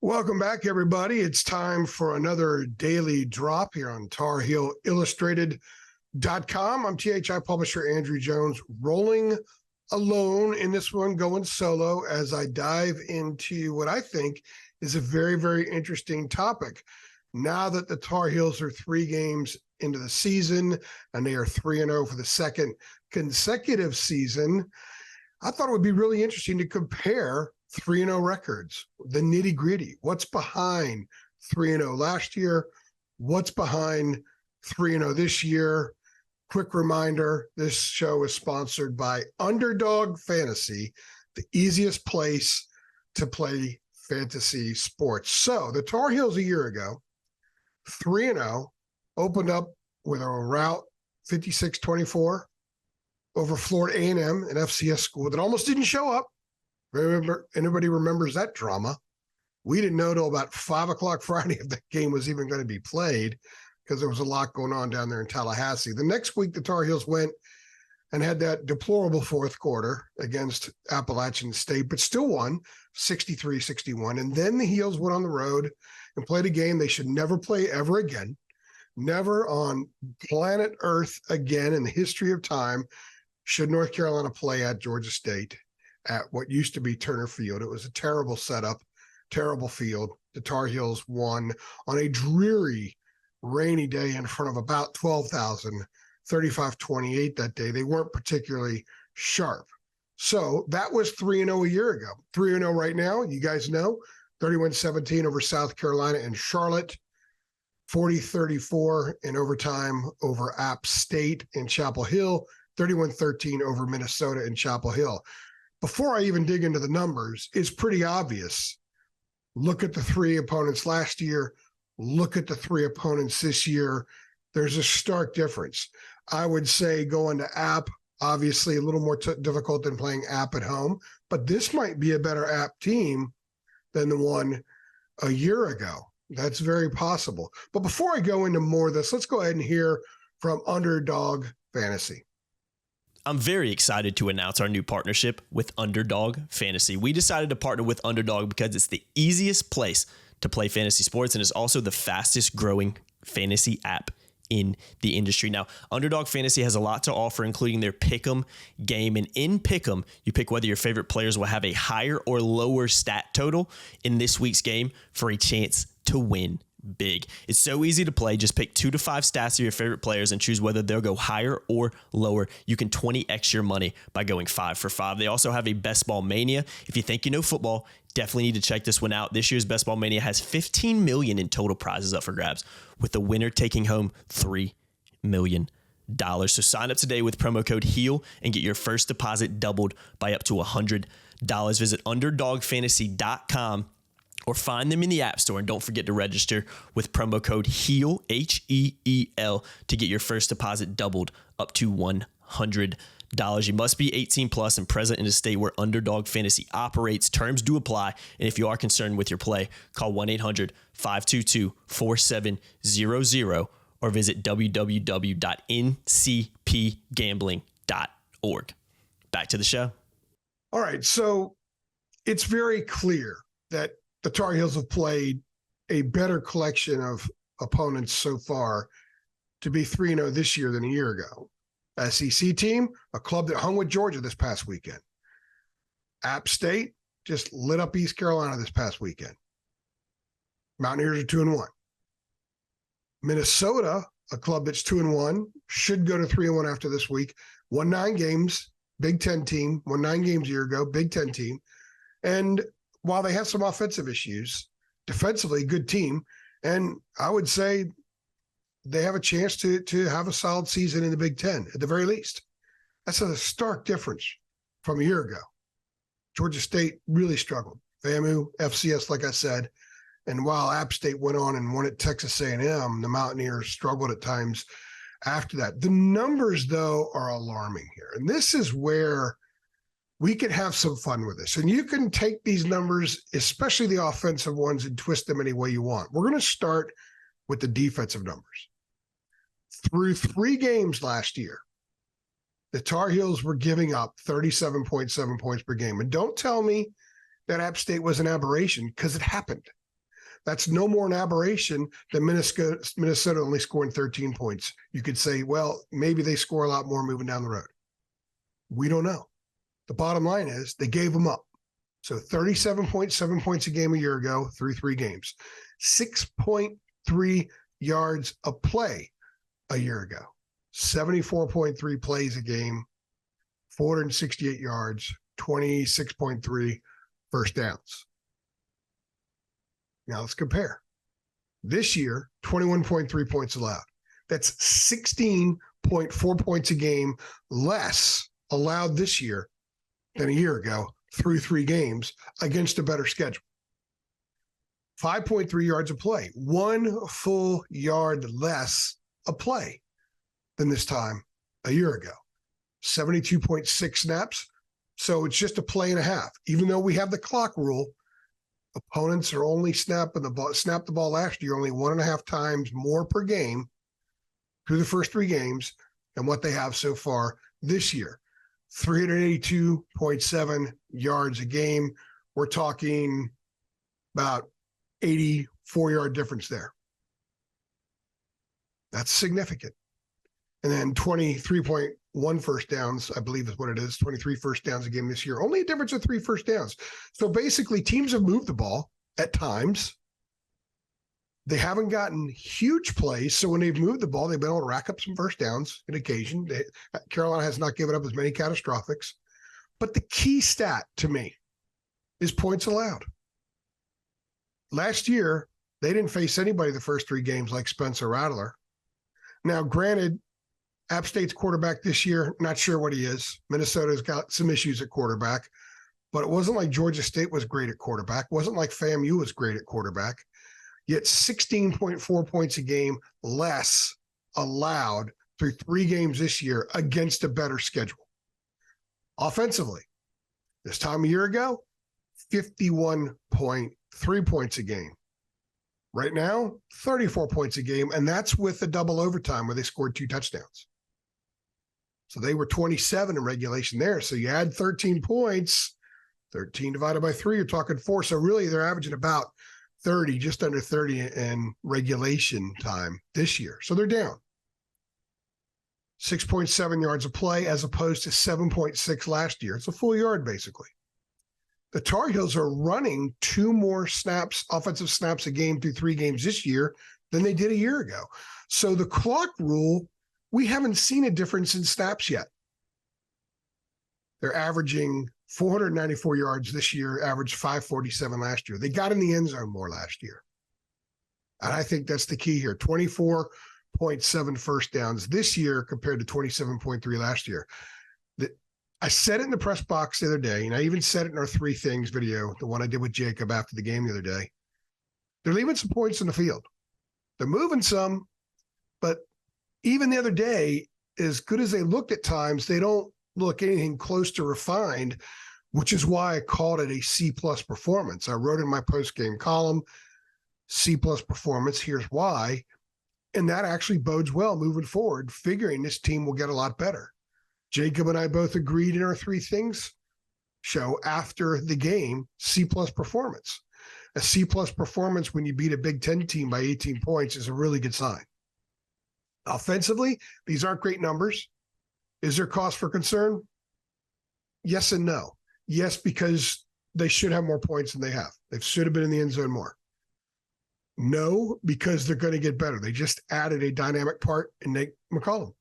Welcome back, everybody. It's time for another daily drop here on Tar Heel Illustrated.com. I'm THI publisher Andrew Jones, rolling alone in this one, going solo as I dive into what I think is a very, very interesting topic. Now that the Tar Heels are 3 games into the season and they are 3-0 for the second consecutive season, I thought it would be really interesting to compare 3-0 records, the nitty gritty. What's behind 3-0 last year? What's behind 3-0 this year? Quick reminder, this show is sponsored by Underdog Fantasy, the easiest place to play fantasy sports. So the Tar Heels a year ago, 3-0, opened up with a rout 56-24 over Florida A&M, an FCS school that almost didn't show up. Remember, anybody remembers that drama? We didn't know till about 5 o'clock Friday if that game was even going to be played because there was a lot going on down there in Tallahassee. The next week, the Tar Heels went and had that deplorable fourth quarter against Appalachian State, but still won 63-61. And then the Heels went on the road and played a game they should never play ever again, never on planet Earth again in the history of time should North Carolina play at Georgia State at what used to be Turner Field. It was a terrible setup, terrible field. The Tar Heels won on a dreary, rainy day in front of about 12,000, 35-28 that day. They weren't particularly sharp. So that was 3-0 a year ago. 3-0 right now, you guys know, 31-17 over South Carolina and Charlotte, 40-34 in overtime over App State in Chapel Hill, 31-13 over Minnesota in Chapel Hill. Before I even dig into the numbers, it's pretty obvious. Look at the 3 opponents last year. Look at the 3 opponents this year. There's a stark difference. I would say going to App, obviously a little more difficult than playing App at home, but this might be a better App team than the one a year ago. That's very possible. But before I go into more of this, let's go ahead and hear from Underdog Fantasy. I'm very excited to announce our new partnership with Underdog Fantasy. We decided to partner with Underdog because it's the easiest place to play fantasy sports and is also the fastest growing fantasy app in the industry. Now, Underdog Fantasy has a lot to offer, including their Pick'em game. And in Pick'em, you pick whether your favorite players will have a higher or lower stat total in this week's game for a chance to win big. It's so easy to play. Just pick 2 to 5 stats of your favorite players and choose whether they'll go higher or lower. You can 20x your money by going 5 for 5. They also have a Best Ball Mania. If you think you know football, definitely need to check this one out. This year's Best Ball Mania has $15 million in total prizes up for grabs, with the winner taking home $3 million. So sign up today with promo code HEAL and get your first deposit doubled by up to $100. Visit UnderdogFantasy.com or find them in the App Store. And don't forget to register with promo code HEAL, HEEL, to get your first deposit doubled up to $100. You must be 18 plus and present in a state where Underdog Fantasy operates. Terms do apply. And if you are concerned with your play, call 1-800-522-4700 or visit www.ncpgambling.org. Back to the show. All right. So it's very clear that the Tar Heels have played a better collection of opponents so far to be 3-0 this year than a year ago. SEC team, a club that hung with Georgia this past weekend. App State just lit up East Carolina this past weekend. Mountaineers are 2-1. Minnesota, a club that's 2-1, should go to 3-1 after this week. Won 9 games, Big Ten team, won 9 games a year ago, Big Ten team. And while they have some offensive issues, defensively, good team. And I would say they have a chance to have a solid season in the Big Ten, at the very least. That's a stark difference from a year ago. Georgia State really struggled. FAMU, FCS, like I said. And while App State went on and won at Texas A&M, the Mountaineers struggled at times after that. The numbers, though, are alarming here. And this is where we could have some fun with this. And you can take these numbers, especially the offensive ones, and twist them any way you want. We're going to start with the defensive numbers. Through 3 games last year, the Tar Heels were giving up 37.7 points per game. And don't tell me that App State was an aberration, because it happened. That's no more an aberration than Minnesota only scoring 13 points. You could say, well, maybe they score a lot more moving down the road. We don't know. The bottom line is they gave them up. So 37.7 points a game a year ago through 3 games, 6.3 yards a play a year ago, 74.3 plays a game, 468 yards, 26.3 first downs. Now let's compare. This year, 21.3 points allowed. That's 16.4 points a game less allowed this year than a year ago through 3 games against a better schedule. 5.3 yards a play, 1 full yard less a play than this time a year ago. 72.6 snaps. So it's just a play and a half. Even though we have the clock rule, opponents are only snapped the ball last year only 1.5 times more per game through the first 3 games than what they have so far this year. 382.7 yards a game. We're talking about 84-yard difference there. That's significant. And then 23.1 first downs, I believe is what it is, 23 first downs a game this year. Only a difference of 3 first downs. So basically, teams have moved the ball at times. They haven't gotten huge plays. So when they've moved the ball, they've been able to rack up some first downs on occasion. Carolina has not given up as many catastrophics. But the key stat to me is points allowed. Last year, they didn't face anybody the first 3 games like Spencer Rattler. Now, granted, App State's quarterback this year, not sure what he is. Minnesota's got some issues at quarterback. But it wasn't like Georgia State was great at quarterback. It wasn't like FAMU was great at quarterback. Yet 16.4 points a game less allowed through 3 games this year against a better schedule. Offensively, this time a year ago, 51.3 points a game. Right now, 34 points a game, and that's with a double overtime where they scored 2 touchdowns. So they were 27 in regulation there. So you add 13 points, 13 divided by 3, you're talking 4. So really they're averaging about 30, just under 30 in regulation time this year. So they're down. 6.7 yards a play as opposed to 7.6 last year. It's a full yard, basically. The Tar Heels are running 2 more snaps, offensive snaps a game through 3 games this year than they did a year ago. So the clock rule, we haven't seen a difference in snaps yet. They're averaging 494 yards this year, averaged 547 last year. They got in the end zone more last year. And I think that's the key here. 24.7 first downs this year compared to 27.3 last year. I said it in the press box the other day, and I even said it in our 3 things video, the one I did with Jacob after the game the other day. They're leaving some points in the field. They're moving some, but even the other day, as good as they looked at times, they don't look anything close to refined, which is why I called it a C+ performance. I wrote in my post-game column, C+ performance, here's why. And that actually bodes well moving forward, figuring this team will get a lot better. Jacob and I both agreed in our 3 things show after the game, C+ performance. A C+ performance when you beat a Big Ten team by 18 points is a really good sign. Offensively, these aren't great numbers. Is there cause for concern? Yes and no. Yes, because they should have more points than they have. They should have been in the end zone more. No, because they're going to get better. They just added a dynamic part in Nate McCollum.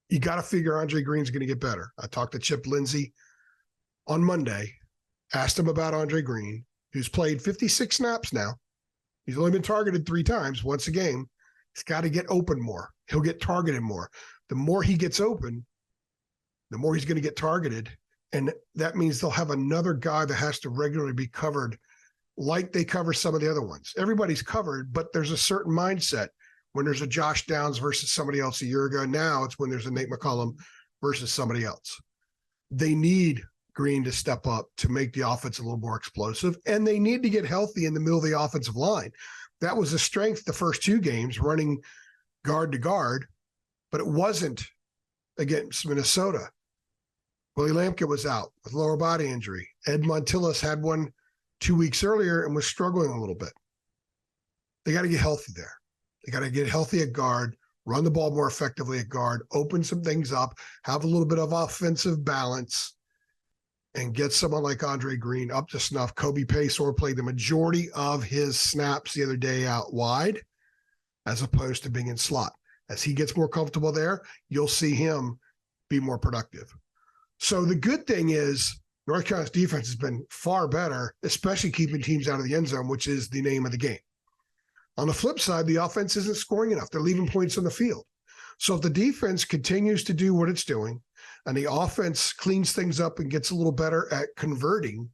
You got to figure Andre Green's going to get better. I talked to Chip Lindsey on Monday, asked him about Andre Green, who's played 56 snaps now. He's only been targeted 3 times, once a game. He's got to get open more. He'll get targeted more. The more he gets open, the more he's going to get targeted. And that means they'll have another guy that has to regularly be covered like they cover some of the other ones. Everybody's covered, but there's a certain mindset. When there's a Josh Downs versus somebody else a year ago, now it's when there's a Nate McCollum versus somebody else. They need Green to step up to make the offense a little more explosive, and they need to get healthy in the middle of the offensive line. That was a strength the first 2 games, running guard to guard, but it wasn't against Minnesota. Willie Lampkin was out with lower body injury. Ed Montilus had one 2 weeks earlier and was struggling a little bit. They got to get healthy there. They got to get healthy at guard, run the ball more effectively at guard, open some things up, have a little bit of offensive balance, and get someone like Andre Green up to snuff. Kobe Paysour played the majority of his snaps the other day out wide as opposed to being in slot. As he gets more comfortable there, you'll see him be more productive. So the good thing is North Carolina's defense has been far better, especially keeping teams out of the end zone, which is the name of the game. On the flip side, the offense isn't scoring enough. They're leaving points on the field. So if the defense continues to do what it's doing and the offense cleans things up and gets a little better at converting,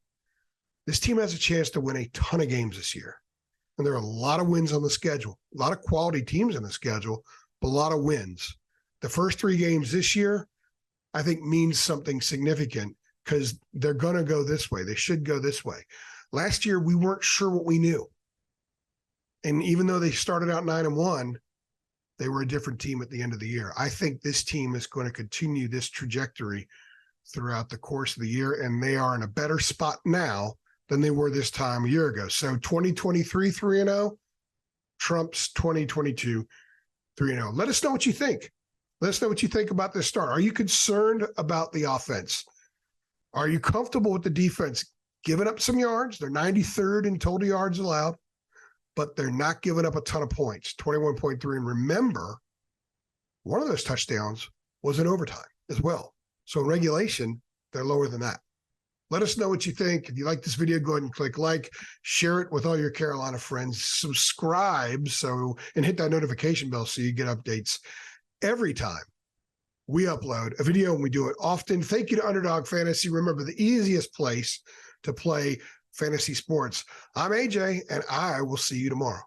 this team has a chance to win a ton of games this year. And there are a lot of wins on the schedule, a lot of quality teams on the schedule, but a lot of wins. The first 3 games this year, I think, means something significant because they're going to go this way. They should go this way. Last year, we weren't sure what we knew. And even though they started out 9-1, they were a different team at the end of the year. I think this team is going to continue this trajectory throughout the course of the year, and they are in a better spot now than they were this time a year ago. So 2023 3-0 trumps 2022 3-0. Let us know what you think. Let us know what you think about this start. Are you concerned about the offense? Are you comfortable with the defense giving up some yards? They're 93rd in total yards allowed, but they're not giving up a ton of points, 21.3. And remember, one of those touchdowns was in overtime as well. So in regulation, they're lower than that. Let us know what you think. If you like this video, go ahead and click like, share it with all your Carolina friends, subscribe and hit that notification bell so you get updates every time we upload a video, and we do it often. Thank you to Underdog Fantasy. Remember, the easiest place to play fantasy sports. I'm AJ, and I will see you tomorrow.